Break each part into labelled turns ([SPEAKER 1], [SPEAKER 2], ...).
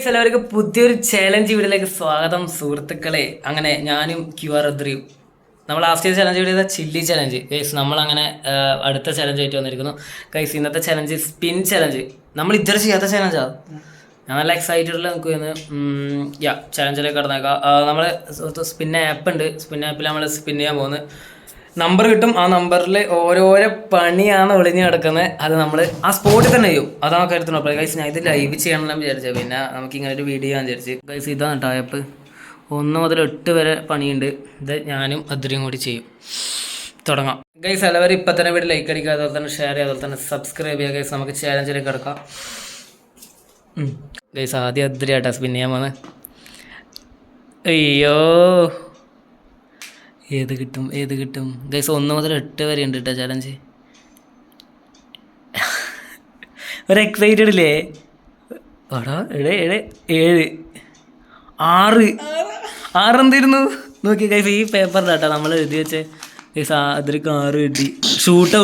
[SPEAKER 1] എല്ലാവർക്കും പുതിയൊരു ചാലഞ്ച് വീഡിയോയിലേക്ക് സ്വാഗതം സുഹൃത്തുക്കളെ. അങ്ങനെ ഞാനും QR അദ്രിയും നമ്മൾ last challenge video chilli challenge guys. നമ്മളങ്ങനെ അടുത്ത ചലഞ്ച് ആയിട്ട് വന്നിരിക്കുന്നു ഗൈസ്. ഇന്നത്തെ ചലഞ്ച് സ്പിൻ ചലഞ്ച്. നമ്മൾ ഇതുവരെ ചെയ്യാത്ത ചലഞ്ചാണ്. ഞാൻ നല്ല എക്സൈറ്റഡിൽ നിൽക്കുന്നു. ചലഞ്ചിലേക്ക് കടന്നേക്കാം. നമ്മൾ സ്പിൻ ആപ്പ് ഉണ്ട്. സ്പിൻ ആപ്പിൽ നമ്മൾ സ്പിൻ ചെയ്യാൻ പോകുന്നത് നമ്പർ കിട്ടും. ആ നമ്പറിൽ ഓരോരോ പണിയാണ് ഒളിഞ്ഞ് കിടക്കുന്നത്. അത് നമ്മൾ ആ സ്പോട്ടിൽ തന്നെ ചെയ്യും. അതാണ് കരുത്തുള്ളൂ. അപ്പോൾ ഗൈസ് ഞാൻ ഇത് ലൈവ് ചെയ്യണമെന്ന് വിചാരിച്ചത്. പിന്നെ നമുക്ക് ഇങ്ങനെ ഒരു വീഡിയോ ഞാൻ വിചാരിച്ചു. ഗൈസ് ഇതാണ് കേട്ടോ ആപ്പ്. 1 മുതൽ 8 വരെ പണിയുണ്ട്. ഇത് ഞാനും അദ്രിയും കൂടി ചെയ്യും. തുടങ്ങാം ഗൈസ്. എല്ലാവരും ഇപ്പം തന്നെ വീഡിയോ ലൈക്ക് അടിക്കുക, അതുപോലെ തന്നെ ഷെയർ ചെയ്യുക, അതുപോലെ തന്നെ സബ്സ്ക്രൈബ് ചെയ്യുക ഗൈസ്. നമുക്ക് ചാലഞ്ചിലേക്ക് കിടക്കാം ഗൈസ്. ആദ്യം അദ്രി ആട്ടാ സ്പിൻ ചെയ്യാൻ പോകുന്നത്. അയ്യോ ഏത് കിട്ടും ഗൈസ്. 1 മുതൽ 8 വരെ ഉണ്ട് കേട്ടോ ചലഞ്ച്. ഒരു എക്സൈറ്റഡ് ഇല്ലേ? എടാ 7 6 എന്തായിരുന്നു നോക്കി ഗൈസ്. ഈ പേപ്പറിലാട്ടോ നമ്മൾ എഴുതി വെച്ചേ ഗൈസ്. അതിലേക്ക് 6 കിട്ടി. Shoot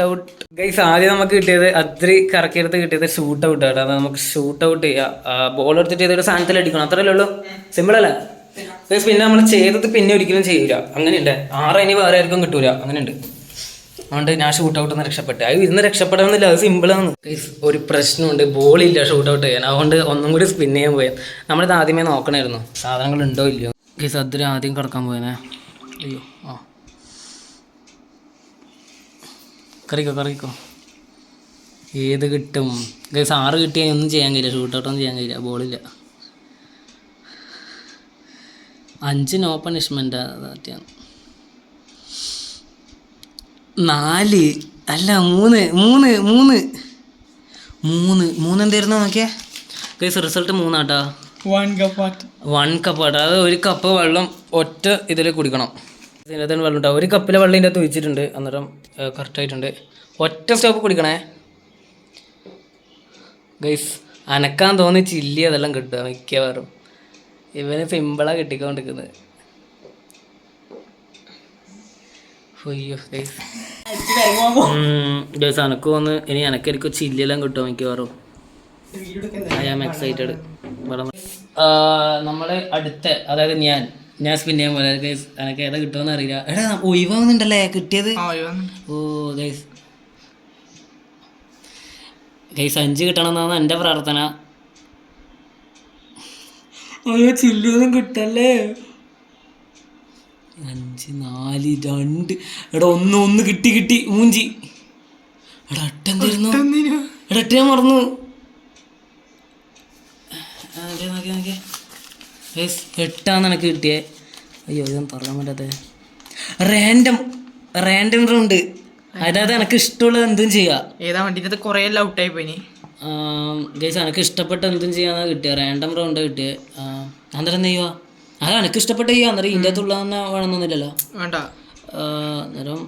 [SPEAKER 1] out guys. ആദ്യം നമുക്ക് കിട്ടിയത് അദ്രി കറക്കിയെടുത്ത് കിട്ടിയത് ഷൂട്ട് ഔട്ട് കേട്ടോ. അത് നമുക്ക് ഷൂട്ട് ഔട്ട് ചെയ്യാം. ബോൾ എടുത്തിട്ട് ഏതൊരു സാധനത്തിൽ അടിക്കണം, അത്രയല്ലേ ഉള്ളൂ. സിമ്പിൾ അല്ലേ ഗൈസ്? പിന്നെ നമ്മൾ ചെയ്തത് പിന്നെ ഒരിക്കലും ചെയ്യൂല. അങ്ങനെയുണ്ട്. 6 ഇനി വേറെ ആർക്കും കിട്ടൂല. അങ്ങനെയുണ്ട്. അതുകൊണ്ട് ഞാൻ ഷൂട്ട് ഔട്ട് നിന്ന് രക്ഷപ്പെട്ടു. അത് ഇരുന്ന് രക്ഷപ്പെടാമെന്നില്ല, അത് സിമ്പിളാണ് ഗൈസ്. ഒരു പ്രശ്നമുണ്ട്, ബോളില്ല ഷൂട്ട് ഔട്ട് ചെയ്യാൻ. അതുകൊണ്ട് ഒന്നും കൂടി സ്പിൻ ചെയ്യാൻ പോയാൽ. നമ്മളിത് ആദ്യമേ നോക്കണമായിരുന്നു സാധനങ്ങൾ ഉണ്ടോ ഇല്ലയോ ഗൈസ്. അദ്രി ആദ്യം കിടക്കാൻ പോയേ. അയ്യോ കറിക്കോ ഏത് കിട്ടും ഗൈസ്? 6 കിട്ടിയാൽ ഒന്നും ചെയ്യാൻ കഴിയില്ല. ഷൂട്ട് ഔട്ടൊന്നും ചെയ്യാൻ കഴിയില്ല, ബോളില്ല. 5 നോ പണിഷ്മെൻ്റ്. 4 അല്ല 3 എന്തായിരുന്നു നോക്കിയേ ഗൈസ്? റിസൾട്ട് 3 ആട്ടാ. 1 കപ്പ് ആട്ടാ. അത് 1 കപ്പ് വെള്ളം ഒറ്റ ഇതിൽ കുടിക്കണം. ഇതിനകത്ത് വെള്ളം ഉണ്ടാവും. 1 കപ്പിലെ വെള്ളം ഇതിൻ്റെ അകത്ത് ഒഴിച്ചിട്ടുണ്ട്. അന്നേരം കറക്റ്റായിട്ടുണ്ട്. ഒറ്റ സ്റ്റോപ്പ് കുടിക്കണേ ഗൈസ്. അനക്കാൻ തോന്നി ചില്ലി അതെല്ലാം കിട്ടുക മിക്കവാറും. ഇവന് സിമ്പിളാണ് കിട്ടിക്കൊണ്ടിരിക്കുന്നത്. അയ്യോ ഗൈസ്. ഗൈസ് അനക്ക് വന്ന് ഇനി എനക്കെനിക്ക് ചില്ലിയെല്ലാം കിട്ടുമോ മിക്കവാറും. I am excited. നമ്മൾ അടുത്ത അതായത് ഞാൻ സ്പിൻ ചെയ്യാൻ പോലെ ഗൈസ്. എനിക്ക് ഏതാ കിട്ടുമെന്ന് അറിയില്ല. എടാ ഒഴിവാകുന്നുണ്ടല്ലേ കിട്ടിയത്? ഓ ഗൈസ് 5 കിട്ടണമെന്നാണ് എൻ്റെ പ്രാർത്ഥന. അയ്യോ ചില്ലിയൊന്നും കിട്ടല്ലേ. 5 4 2 എടാ 1 കിട്ടി മൂഞ്ചി. എടാ 8 എന്തായിരുന്നു? എടാ 8 ഞാൻ മറന്നു. നോക്കിയേ 8 എനിക്ക് കിട്ടിയേ. അയ്യോ ഇതൊന്നും പറയാൻ പറ്റാത്ത റാൻഡം റൗണ്ട്. അതായത് എനിക്ക് ഇഷ്ടമുള്ളത് എന്തും ചെയ്യാം.
[SPEAKER 2] ഏതാ വണ്ടി കുറേ ഔട്ടായി പോയി
[SPEAKER 1] ഗൈസ്. എനിക്ക് ഇഷ്ടപ്പെട്ട എന്തും ചെയ്യാന്നാ കിട്ടിയ. റാൻഡം റൗണ്ട് കിട്ടിയത്. അന്നേരം എന്ത് ചെയ്യുക? അത് എനിക്ക് ഇഷ്ടപ്പെട്ട ചെയ്യുക. അന്നേരം ഇതിൻ്റെ അകത്തുള്ള തന്നെ വേണമെന്നൊന്നുമില്ലല്ലോ.
[SPEAKER 2] വേണ്ട.
[SPEAKER 1] അന്നേരം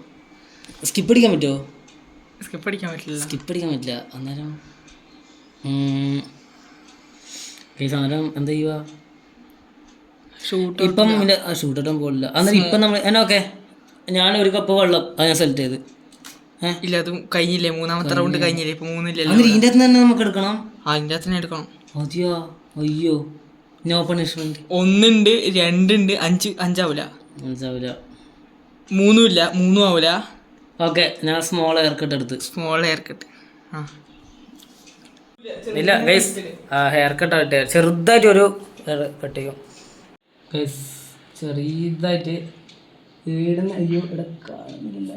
[SPEAKER 1] സ്കിപ്പ് അടിക്കാൻ പറ്റുമോ?
[SPEAKER 2] സ്കിപ്പ് അടിക്കാൻ പറ്റില്ല. അന്നേരം
[SPEAKER 1] ഗൈസ് അന്നേരം എന്താ ചെയ്യുക? ഇപ്പം ഷൂട്ട് ഇട്ടാൻ പോലില്ല. അന്നേരം ഇപ്പം നമ്മൾ ഓക്കെ ഞാൻ 1 കപ്പ് വെള്ളം അത് ഞാൻ സെലക്ട് ചെയ്ത്.
[SPEAKER 2] ഇല്ല അത് കഴിഞ്ഞില്ലേ? 3ാമത്തെ റൗണ്ട് കഴിഞ്ഞില്ലേ? ഇപ്പൊ 3 ഇല്ലല്ലോ.
[SPEAKER 1] ഇതിൻ്റെ അകത്ത് തന്നെ നമുക്ക് എടുക്കണം.
[SPEAKER 2] അതിൻ്റെ അകത്ത് തന്നെ എടുക്കണം.
[SPEAKER 1] അതെയോ? അയ്യോ നോ പണിഷ്മെന്റ്.
[SPEAKER 2] 1 ഉണ്ട്, 2 ഉണ്ട്, 5 ആവില്ല. 3 ഇല്ല, 3 ആവില്ല.
[SPEAKER 1] ഓക്കെ ഞാൻ സ്മോൾ ഹെയർ കട്ട് എടുത്ത്. ഇല്ല ഗൈസ് ഹെയർ കട്ട് ആയിട്ട് ചെറുതായിട്ട് ഒരു ഹെയർ കട്ട് ചെയ്യും ഗൈസ്. ചെറിയതായിട്ട് വീടുന്ന. അയ്യോ ഇവിടെ കാണുന്നില്ല.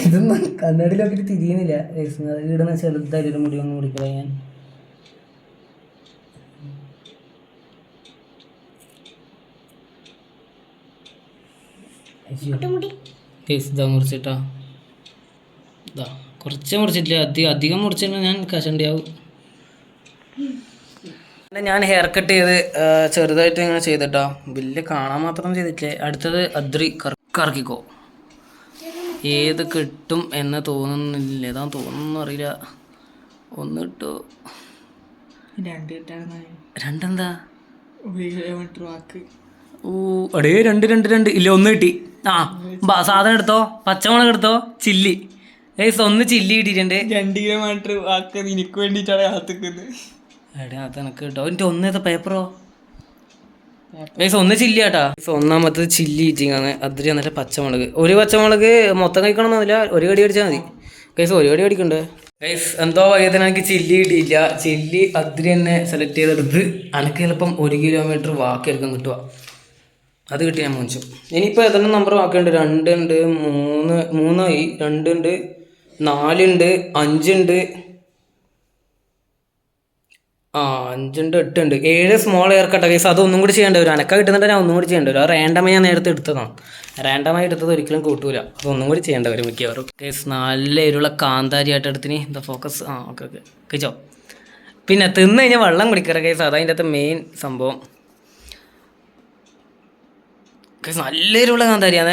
[SPEAKER 1] ഇതൊന്നും കണ്ണാടിയിലൊക്കെ തിരിയുന്നില്ല ഗൈസ്. വീടുന്ന ചെറുതായിട്ട് ഒരു മുടി ഒന്ന് മുടിക്കണം ഞാൻ. ഇതാ മുറിച്ചിട്ടാ. ഇതാ കുറച്ച് മുറിച്ചിട്ടില്ല, അധികം മുറിച്ചിട്ട് ഞാൻ കഷണ്ടിയാവും. ഞാൻ ഹെയർ കട്ട് ചെയ്ത് ചെറുതായിട്ട് ഇങ്ങനെ ചെയ്തിട്ടാ. വലിയ കാണാൻ മാത്രം ചെയ്തിട്ടില്ലേ. അടുത്തത് അദ്രി കറക്കിക്കോ. ഏത് കിട്ടും എന്ന് തോന്നുന്നില്ല. ഏതാ തോന്നുന്നു അറിയില്ല. 1 കിട്ടോ? 2 എന്താ? ഓ അടേ 2 ഇല്ല 1 കിട്ടി. സാധനം എടുത്തോ. പച്ചമുളക് എടുത്തോ. ചില്ലി ഗൈസ് ഒന്ന് ചില്ലി കിട്ടിയിട്ടുണ്ട്.
[SPEAKER 2] 2 കിലോമീറ്റർ ആക്ക നിനക്ക് വേണ്ടിട്ടാണ് കാത്തിക്കുന്നത്.
[SPEAKER 1] എടാ അത് എനിക്ക് കേട്ടോ എൻ്റെ ഒന്നേത്തെ പേപ്പറോ ഗൈസ് ഒന്ന് ചില്ലി കേട്ടാ. ഒന്നാമത്തത് ചില്ലി ഈറ്റിംഗ് ആണ്. അതിരി എന്നിട്ട് പച്ചമുളക്. ഒരു പച്ചമുളക് മൊത്തം കഴിക്കണമെന്നില്ല, ഒരു കടി അടിച്ചാൽ മതി. ഗൈസ് ഒരു കടി അടിക്കണ്ടേ ഗൈസ്. എന്തോ വൈകത്തിന് എനിക്ക് ചില്ലി കിട്ടിയില്ല. ചില്ലി അതിരി തന്നെ സെലക്ട് ചെയ്തെടുത്ത് എനിക്ക് ചിലപ്പം 1 കിലോമീറ്റർ വാക്കി എടുക്കാൻ കിട്ടുക. അത് കിട്ടി ഞാൻ മോശം. ഇനിയിപ്പോൾ എത്ര നമ്പർ വാക്കുണ്ട്? 2 ഉണ്ട്, 3 2 ഉണ്ട്, 4 ഉണ്ട്, 5 ഉണ്ട്, 5 ഉണ്ട്, 8 ഉണ്ട്, 7 സ്മോൾ എയർ കട്ട കേസ്. അതൊന്നും കൂടി ചെയ്യേണ്ടി വരും. അനക്ക കിട്ടുന്നുണ്ട്, ഞാൻ ഒന്നും കൂടി ചെയ്യേണ്ടി വരും. അത് റാൻഡമായി ഞാൻ നേരത്തെ എടുത്തതാണ്. റാൻഡമായി എടുത്തത് ഒരിക്കലും കൂട്ടൂല. അതൊന്നും കൂടി ചെയ്യേണ്ടി വരും മിക്കവാറും. കേസ് നല്ല എരുള്ള കാന്താരിയായിട്ട് എടുത്തിന്. എന്താ ഫോക്കസ്? ഓക്കെ കഴിച്ചോ. പിന്നെ തിന്ന് കഴിഞ്ഞാൽ വെള്ളം കുടിക്കറ കേസ്. അതതിൻ്റെ അകത്ത് മെയിൻ സംഭവം. കേസ് നല്ല എരുള്ള കാന്താരിയാണ്.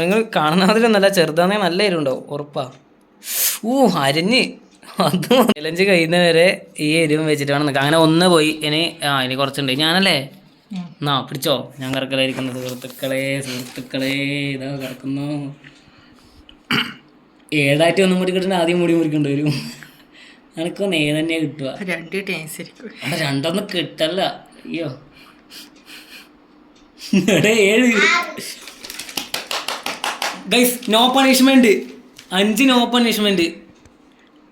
[SPEAKER 1] നിങ്ങൾ കാണുന്ന മാതിരിയൊന്നുമല്ല, ചെറുതാണെങ്കിൽ നല്ല എരിവുണ്ടാവും ഉറപ്പാ. അരഞ്ഞ് അത് ചലഞ്ച് കഴിയുന്നവരെ ഈ എരിവും വെച്ചിട്ട് വേണം നിൽക്കാം. അങ്ങനെ ഒന്ന് പോയി. ഇനി കുറച്ചുണ്ട്. ഞാനല്ലേ എന്നാ പിടിച്ചോ. ഞാൻ കിടക്കലായിരിക്കുന്നത്. സുഹൃത്തുക്കളെ ഇതാ കിടക്കുന്നു. 7 ഒന്നും കൂടി കിട്ടുന്ന ആദ്യം മുടി മുറിക്കേണ്ടി വരും. എനിക്കൊന്ന് തന്നെ കിട്ടുക. 2 കിട്ടല്ല. അയ്യോ 7 guys. No punishment. 5 no punishment.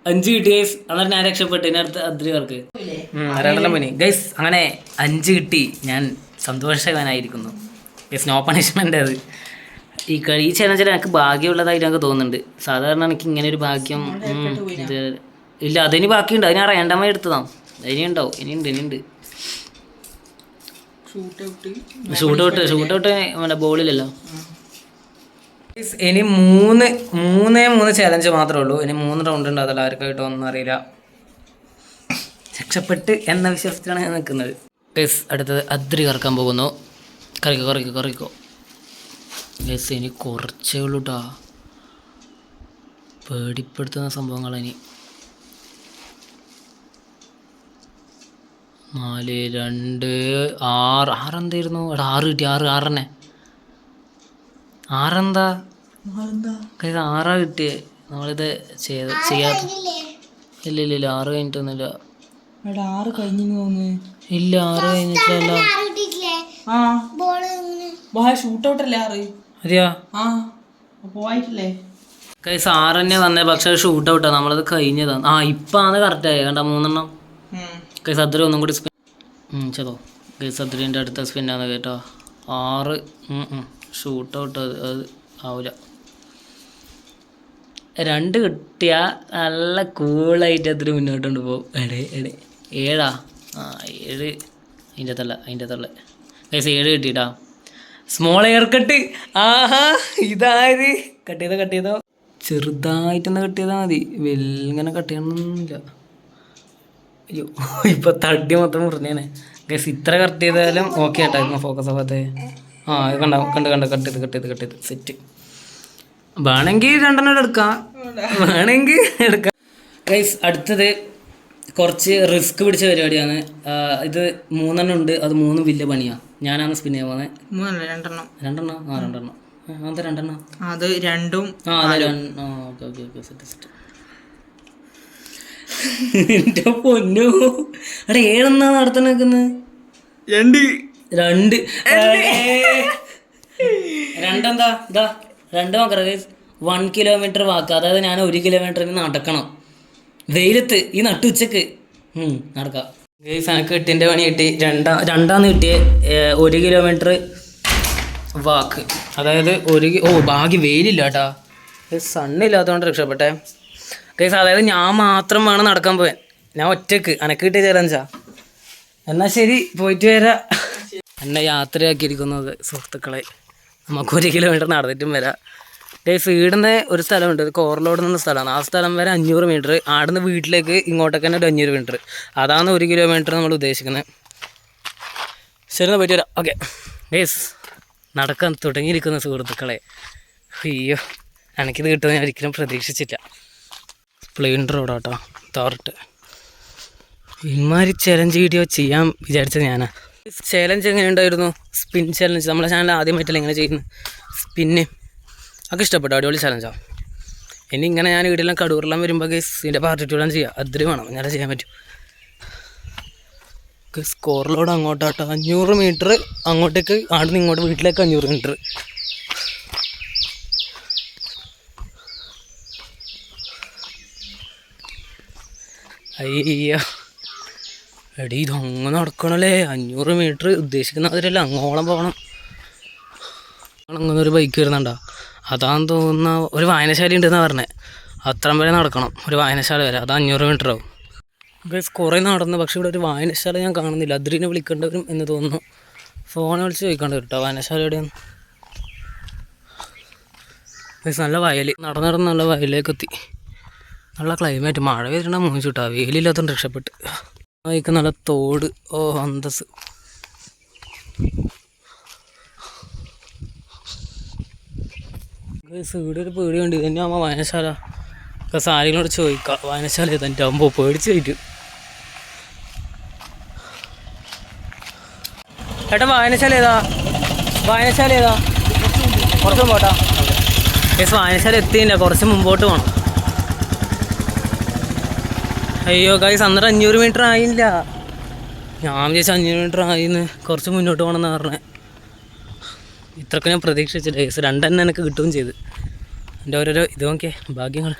[SPEAKER 1] 5 കിട്ടി ഗൈസ്. അന്നേരം ഞാൻ രക്ഷപ്പെട്ടു. ഇതിനടുത്ത് അതിരിവർക്ക് 2 പണി ഗൈസ്. അങ്ങനെ 5 കിട്ടി. ഞാൻ സന്തോഷവാനായിരിക്കുന്നു ഗൈസ്. No punishment. അത് ഈ ചലഞ്ചിൽ എനിക്ക് ഭാഗ്യമുള്ളതായിട്ട് എനിക്ക് തോന്നുന്നുണ്ട്. സാധാരണ എനിക്ക് ഇങ്ങനെ ഒരു ഭാഗ്യം ഇല്ല. അതിന് ബാക്കിയുണ്ട്. അത് ഞാൻ റാൻഡമായി എടുത്തതാണ്. ഇനിയുണ്ടാവും. ഇനിയുണ്ട്. ഷൂട്ടൗട്ട് നമ്മുടെ ബോളിലല്ലോ. ഇനി 3 ചലഞ്ച് മാത്രമേ ഉള്ളൂ. ഇനി 3 റൗണ്ട് ഉണ്ട്. അതല്ല ആർക്കായിട്ടോ ഒന്നും അറിയില്ല. രക്ഷപ്പെട്ട് എന്ന വിശ്വാസത്തിലാണ് ഞാൻ നിൽക്കുന്നത്. ഗൈസ് അടുത്തത് അതിരി കറക്കാൻ പോകുന്നു. കറിക്കോ ഗൈസ്. ഇനി കുറച്ചേ ഉള്ളൂ കേട്ടോ. പേടിപ്പെടുത്തുന്ന സംഭവങ്ങളാണ്. 4 2 6 എന്തായിരുന്നു? 6 കിട്ടി. 6 തന്നെ. 6 എന്താ? 6 കിട്ടിയേ. നമ്മളിത് ചെയ്യാത്ത ഇല്ല 6 കഴിഞ്ഞിട്ടൊന്നുമില്ല.
[SPEAKER 2] 6 കഴിഞ്ഞു തോന്നുന്നു.
[SPEAKER 1] ഇല്ല 6 കഴിഞ്ഞിട്ടല്ല.
[SPEAKER 2] ഷൂട്ടൗട്ടല്ലേ 6?
[SPEAKER 1] അതെയാ
[SPEAKER 2] പോയിട്ടില്ലേ
[SPEAKER 1] കൈസ്? 6 തന്നെ വന്നേ. പക്ഷെ ഷൂട്ട് ഔട്ടാ. നമ്മളത് കഴിഞ്ഞതാണ്. ഇപ്പാണ് കറക്റ്റായി. കണ്ട 3 കൈസ്. അതിരി ഒന്നും കൂടി സ്പിൻ ചെയ്തോ കൈസ്. അതിരിൻ്റെ അടുത്ത സ്പിന്നാണ് കേട്ടോ. 6 ഷൂട്ട് ഔട്ട്. അത് ആവില്ല. 2 കിട്ടിയാൽ നല്ല കൂളായിട്ട് അതിരി മുന്നോട്ടുണ്ട് പോകും. 7 7 അതിൻ്റെ തള്ള കൈസ്. 7 കിട്ടിയിട്ടാ. Small air cut. ഇതായത് കട്ട് ചെയ്തോ ചെറുതായിട്ടൊന്ന് കട്ട് ചെയ്താൽ മതി. വെല്ലിങ്ങനെ കട്ട് ചെയ്യണമെന്നില്ല. അയ്യോ ഇപ്പം തടി മൊത്തം മുറിഞ്ഞേനെ ഗൈസ്. ഇത്ര കട്ട് ചെയ്താലും ഓക്കെ ആയിട്ടായിരുന്നു. ഫോക്കസ് ആവാതെ. കണ്ട് കട്ട് ചെയ്ത് സെറ്റ്. വേണമെങ്കിൽ 2 എടുക്കാം. ഗൈസ് അടുത്തത് കുറച്ച് റിസ്ക് പിടിച്ച പരിപാടിയാണ്. ഇത് 3 ഉണ്ട്. അത് 3 വലിയ പണിയാണ്. ഞാനാണ് സ്പിൻ ചെയ്യാൻ പോകുന്നത്.
[SPEAKER 2] 2
[SPEAKER 1] 2 അത് 2
[SPEAKER 2] അത് 2
[SPEAKER 1] ഓക്കെ സെറ്റ്. എൻ്റെ പൊന്നു. 7 നടത്താൻ നിൽക്കുന്നത്. 2 എന്താ ഇതാ 2 നോക്കറ ഗൈസ്. 1 കിലോമീറ്റർ വാക്ക്. അതായത് ഞാൻ 1 കിലോമീറ്ററിന് നടക്കണം. വെയിലത്ത് ഈ നട്ടുച്ചക്ക് നടക്കാം ഗൈസ്. എനിക്ക് 8ൻ്റെ പണി കിട്ടി. 2 കിട്ടിയ 1 കിലോമീറ്റർ വാക്ക്. അതായത് ഭാഗ്യം വെയിലില്ല കേട്ടാ. സണ്ണില്ലാത്തതുകൊണ്ട് രക്ഷപ്പെട്ടെ ഗൈസ്. അതായത് ഞാൻ മാത്രം വേണം നടക്കാൻ പോയാൻ. ഞാൻ ഒറ്റക്ക്. അനക്ക് കിട്ടിയ ചലഞ്ചാ. എന്നാൽ ശരി, പോയിട്ട് വരാം. എന്നെ യാത്രയാക്കിയിരിക്കുന്നത് സുഹൃത്തുക്കളെ. നമുക്ക് 1 കിലോമീറ്റർ നടന്നിട്ടും വരാം ഗൈസ്. വീടിൻ്റെ ഒരു സ്ഥലമുണ്ട്. ഇത് കോറലോട് നിന്ന സ്ഥലമാണ്. ആ സ്ഥലം വരെ 500 മീറ്റർ. ആടുന്ന് വീട്ടിലേക്ക് ഇങ്ങോട്ടേക്ക് തന്നെ 500 മീറ്റർ. അതാണ് 1 കിലോമീറ്റർ നമ്മൾ ഉദ്ദേശിക്കുന്നത്. ശരി, പോയിട്ട് വരാം. Okay guys. നടക്കാൻ തുടങ്ങിയിരിക്കുന്ന സുഹൃത്തുക്കളെ. അയ്യോ എനിക്കിത് കിട്ടുമെന്ന് ഞാൻ ഒരിക്കലും പ്രതീക്ഷിച്ചില്ല. പ്ലെയിൻ റോഡാട്ടോ. താറിട്ട് ഇമാതിരി ചലഞ്ച് വീഡിയോ ചെയ്യാൻ വിചാരിച്ചത് ഞാനാ. ചലഞ്ച് എങ്ങനെ ഉണ്ടായിരുന്നു? Spin challenge. നമ്മളെ ചാനൽ ആദ്യമായിട്ടല്ല എങ്ങനെ ചെയ്യുന്നത് സ്പിന്ന്. ഒക്കെ ഇഷ്ടപ്പെട്ടു. അടിപൊളി ചലഞ്ചാണ്. ഇനി ഇങ്ങനെ ഞാൻ വീട്ടിലെല്ലാം കടൂരെല്ലാം വരുമ്പോൾ ഗൈസ് ഇതിൻ്റെ പാർട്ടിറ്റ്യൂഡാൻ ചെയ്യാം. അതിൽ വേണം ഞാൻ ചെയ്യാൻ പറ്റും. സ്കോറിലോട് അങ്ങോട്ടാട്ടോ 500 മീറ്റർ അങ്ങോട്ടേക്ക് ആടുന്ന് ഇങ്ങോട്ട് വീട്ടിലേക്ക് 500 മീറ്റർ. അയ്യോ എടി ഇതങ്ങനെ നടക്കണല്ലേ 500 മീറ്റർ ഉദ്ദേശിക്കുന്ന അതിലല്ല അങ്ങോളം പോകണം. അങ്ങനെ ഒരു ബൈക്ക് വരുന്നുണ്ടോ അതാന്ന് തോന്നുന്ന ഒരു വായനശാല ഉണ്ടെന്നാണ് പറഞ്ഞത്. അത്രയും വരെ നടക്കണം ഒരു വായനശാല വരെ. അത് 500 മീറ്റർ ആവും. ഗൈസ് കുറേ നടന്നു പക്ഷെ ഇവിടെ ഒരു വായനശാല ഞാൻ കാണുന്നില്ല. അതിനെ വിളിക്കേണ്ടി വരും എന്ന് തോന്നുന്നു. ഫോൺ വിളിച്ച് ചോദിക്കേണ്ടി വരും കേട്ടോ വായനശാല എവിടെയാണ്. ഗൈസ് നല്ല വയൽ നടന്ന് നല്ല വയലിലേക്ക് എത്തി. നല്ല ക്ലൈമറ്റ് മഴ വരുന്ന മൂന്ന് ചുട്ടാ വെയിലില്ലാത്തതുകൊണ്ട് രക്ഷപ്പെട്ട്. വൈക്ക് നല്ല തോട്. ഓ അന്തസ്. ഗൈസ് ഇവിടെ ഒരു പേടിയുണ്ട്. ഇതന്നെ ആകുമ്പോൾ വായനശാല ആരെങ്കിലോട് ചോദിക്കാം വായനശാല ഏതെൻ്റെ ആകുമ്പോൾ പേടിച്ച് പോയിട്ട്. ഏട്ടാ വായനശാല ഏതാ? വായനശാല ഏതാ? കുറച്ച് മുമ്പോട്ടാ. ഗൈസ് വായനശാല എത്തിയില്ല, കുറച്ച് മുമ്പോട്ട് പോകണം. അയ്യോ ഗൈസ് അന്നേരം 500 മീറ്റർ ആയില്ല. ഞാൻ വിചാരിച്ചു 500 മീറ്റർ ആയിന്ന്. കുറച്ച് മുന്നോട്ട് പോകണമെന്ന് പറഞ്ഞത്. ഇത്രയൊക്കെ ഞാൻ പ്രതീക്ഷിച്ചില്ല ഗൈസ്. 2 തന്നെ എനിക്ക് കിട്ടുകയും ചെയ്ത്. എൻ്റെ ഓരോരോ ഇത് നോക്കിയേ ഭാഗ്യങ്ങൾ.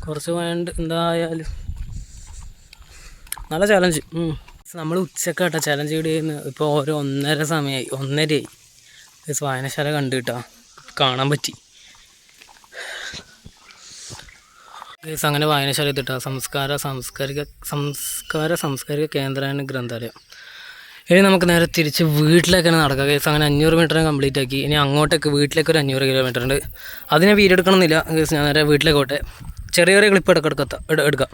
[SPEAKER 1] കുറച്ച് വേണ്ട എന്തായാലും നല്ല ചാലഞ്ച്. നമ്മൾ ഉച്ചക്കാട്ടോ ചാലഞ്ച് ഇവിടെ ചെയ്യുന്നത്. ഇപ്പോൾ ഓരോ 1:30 സമയമായി, 1:30 ഗൈസ്. വായനശാല കണ്ടു കിട്ടാ കാണാൻ പറ്റി ഗൈസ്. അങ്ങനെ വായനശാല എത്തിട്ടാ സാംസ്കാരിക കേന്ദ്രമാണ് ഗ്രന്ഥാലയം. ഇനി നമുക്ക് നേരെ തിരിച്ച് വീട്ടിലേക്കാണ് നടക്കുക ഗൈസ്. അങ്ങനെ 500 മീറ്റർ കംപ്ലീറ്റ് ആക്കി. ഇനി അങ്ങോട്ടേക്ക് വീട്ടിലേക്ക് ഒരു 500 കിലോമീറ്റർ ഉണ്ട്. അതിനെ വീഡിയോ എടുക്കണമെന്നില്ല ഗൈസ്. ഞാൻ നേരെ വീട്ടിലേക്ക് പോട്ടെ. ചെറിയ ചെറിയ ക്ലിപ്പ് എടുക്കാം.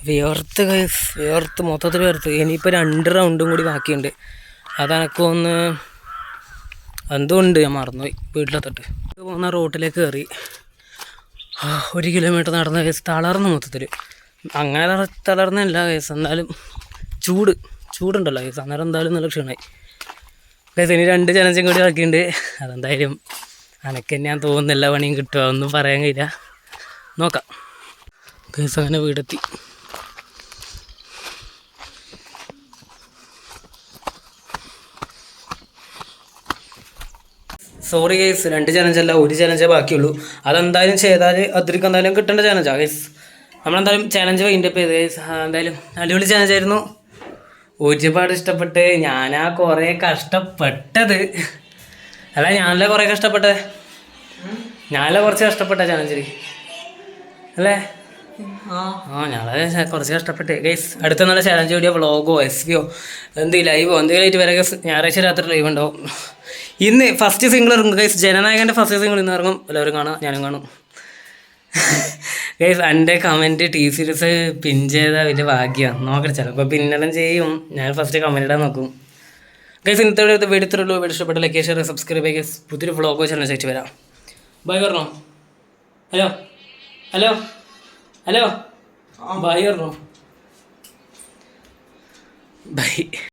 [SPEAKER 1] വിയർത്ത് ഗൈസ്, വിയർത്ത് മൊത്തത്തിൽ വിയർത്ത്. ഇനിയിപ്പോൾ 2 റൗണ്ടും കൂടി ബാക്കിയുണ്ട്. അതെനക്ക് ഒന്ന് എന്തുകൊണ്ട് ഞാൻ മറന്നുപോയി. വീട്ടിലെത്തിട്ട് പോകുന്ന റോട്ടിലേക്ക് കയറി 1 കിലോമീറ്റർ നടന്ന കേസ് തളർന്നു മൊത്തത്തിൽ. അങ്ങനെ തളർന്നല്ല കേസ്, എന്നാലും ചൂടുണ്ടല്ലോ കേസ്. അന്നേരം എന്തായാലും നല്ല ക്ഷീണമായി കേസ്. ഇനി 2 ചലഞ്ചും കൂടി ബാക്കിയുണ്ട്. അതെന്തായാലും അനക്ക് ഞാൻ തോന്നുന്നില്ല പണിയും കിട്ടുക, ഒന്നും പറയാൻ കഴിയില്ല. നോക്കാം കേസ്. അങ്ങനെ വീടെത്തി. സോറി ഗൈസ്, 2 ചലഞ്ചല്ല 1 ചലഞ്ചേ ബാക്കിയുള്ളൂ. അതെന്തായാലും ചെയ്താൽ അതിലേക്ക് എന്തായാലും കിട്ടേണ്ട ചലഞ്ചാണ് ഗൈസ്. നമ്മളെന്തായാലും ചലഞ്ച് വൈൻഡപ്പ് ചെയ്ത് ഗൈസ്. എന്തായാലും അടിപൊളി ചലഞ്ചായിരുന്നു. ഒരുപാട് ഇഷ്ടപ്പെട്ട്. ഞാനാ കുറേ കഷ്ടപ്പെട്ടത്. അല്ല ഞാനല്ലേ കുറേ കഷ്ടപ്പെട്ടത്. ഞാനല്ലേ കുറച്ച് കഷ്ടപ്പെട്ട ചലഞ്ചിൽ അല്ലേ? ഞാനത് കുറച്ച് കഷ്ടപ്പെട്ട് ഗൈസ്. അടുത്ത നല്ല ചലഞ്ച് വീഡിയോ വ്ളോഗോ SVO എന്തെങ്കിലും ലൈവോ എന്തെങ്കിലും ആയിട്ട് വരെ ഗൈസ്. ഞായറാഴ്ച രാത്രി ലൈവ് ഉണ്ടാവും. ഇന്ന് ഫസ്റ്റ് സിംഗിൾ ഇറങ്ങും ഗൈസ്. ജനനായകൻ്റെ ഫസ്റ്റ് സിംഗിൾ ഇന്ന് ഇറങ്ങും. എല്ലാവരും കാണാം, ഞാനും കാണും ഗൈസ്. എൻ്റെ കമൻറ്റ് T സീരീസ് പിൻ ചെയ്താൽ വലിയ ഭാഗ്യമാണ്. നോക്കട്ടെ, ചിലപ്പോൾ പിന്നെല്ലാം ചെയ്യും. ഞാൻ ഫസ്റ്റ് കമൻറ്റ് ഇടാൻ നോക്കും ഗൈസ്. ഇന്നത്തെ വീഡിയോ ഇത്രയുള്ളൂ. വീഡിയോ ഇഷ്ടപ്പെട്ട ലൈക്ക് ഷെയർ സബ്സ്ക്രൈബ് ചെയ്യുക ഗൈസ്. പുതിയൊരു വ്ളോഗോ ചാനൽ ആയിട്ട് വരാം. ബൈ പറഞ്ഞോ. ഹലോ ബൈ പറഞ്ഞോ. ബൈ.